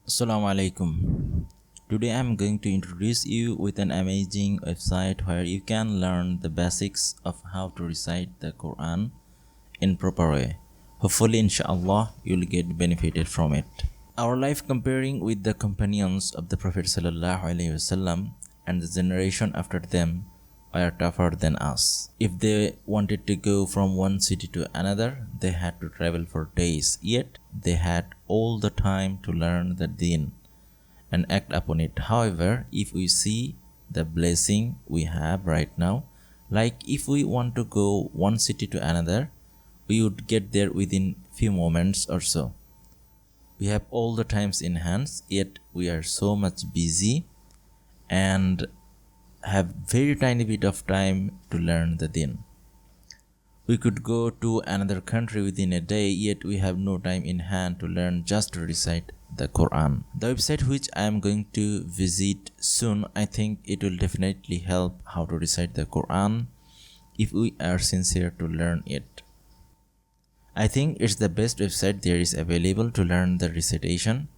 Assalamu Alaikum. Today I am going to introduce you with an amazing website where you can learn the basics of how to recite the Quran in proper way. Hopefully, inshallah, you'll get benefited from it. Our life comparing with the companions of the Prophet Sallallahu Alaihi wasallam and the generation after them are tougher than us. If they wanted to go from one city to another, they had to travel for days, yet they had all the time to learn the Deen and act upon it. However, if we see the blessing we have right now, like if we want to go one city to another, we would get there within few moments or so. We have all the times in hands, yet we are so much busy and have very tiny bit of time to learn the Deen. We could go to another country within a day, yet we have no time in hand to learn just to recite the Quran. The website which I am going to visit soon, I think it will definitely help how to recite the Quran if we are sincere to learn it. I think it's the best website there is available to learn the recitation,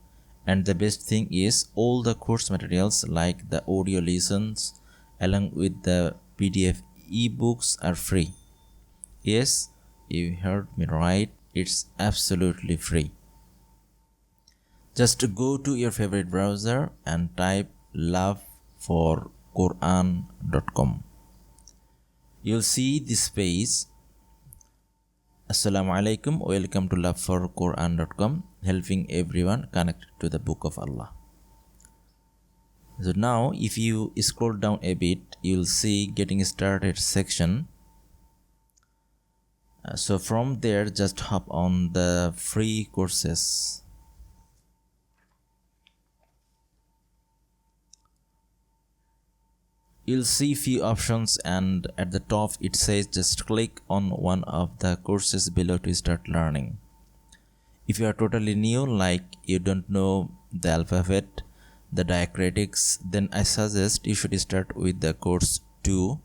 and the best thing is all the course materials like the audio lessons along with the PDF ebooks are free. Yes, you heard me right, it's absolutely free. Just go to your favorite browser and type loveforquran.com. You'll see this page. Assalamu Alaikum, welcome to loveforquran.com, helping everyone connect to the Book of Allah. So now if you scroll down a bit, you'll see getting started section. So from there just hop on the free courses. You'll see few options, and at the top it says just click on one of the courses below to start learning. If you are totally new, like you don't know the alphabet, the diacritics, then I suggest you should start with the course 2,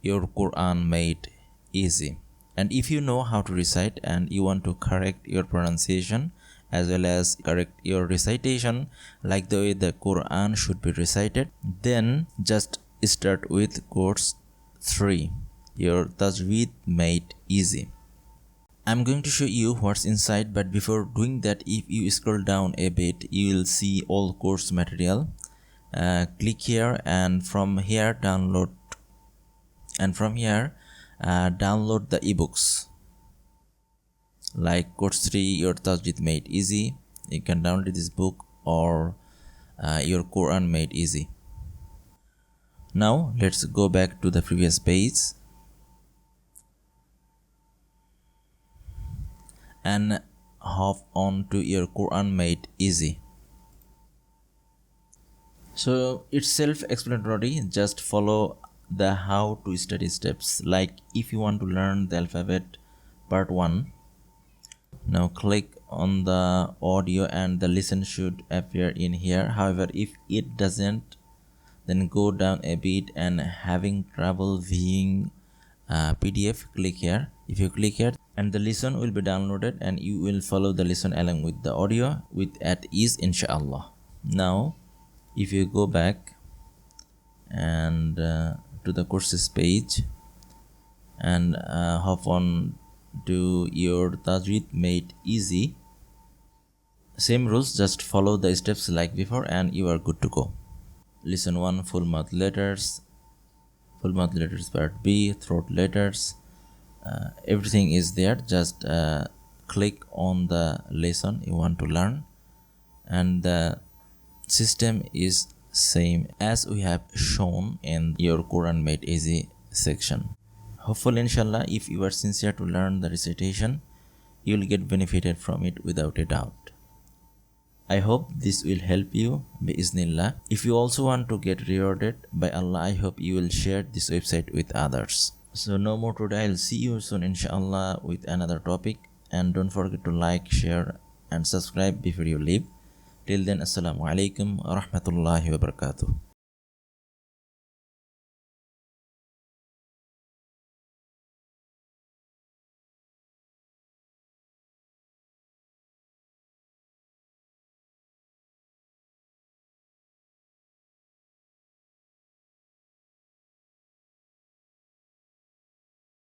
Your Quran Made Easy. And if you know how to recite and you want to correct your pronunciation as well as correct your recitation like the way the Quran should be recited, then just start with course 3, Your Tajweed Made Easy. I'm going to show you what's inside, but before doing that, if you scroll down a bit, you will see all course material. Click here, and from here download, download the ebooks like course 3, Your Tajweed Made Easy. You can download this book, or Your Quran Made Easy. Now let's go back to the previous page and hop on to Your Quran Made Easy. So it's self-explanatory, just follow the how to study steps. Like if you want to learn the alphabet part 1, now click on the audio and the listen should appear in here. However, if it doesn't, then go down a bit, and having trouble viewing PDF, click here. If you click here, and the lesson will be downloaded, and you will follow the lesson along with the audio with at ease, inshallah. Now if you go back and to the courses page and hop on to Your Tajweed Made Easy, same rules, just follow the steps like before and you are good to go. Lesson 1, full mouth letters part B, throat letters, everything is there. Just click on the lesson you want to learn, and the system is same as we have shown in Your Quran Made Easy section. Hopefully, inshallah, if you are sincere to learn the recitation, you will get benefited from it without a doubt. I hope this will help you, biiznillah. If you also want to get rewarded by Allah, I hope you will share this website with others. So no more today, I'll see you soon inshallah with another topic, and don't forget to like, share and subscribe before you leave. Till then, Assalamu Alaikum wa rahmatullahi wa barakatuh.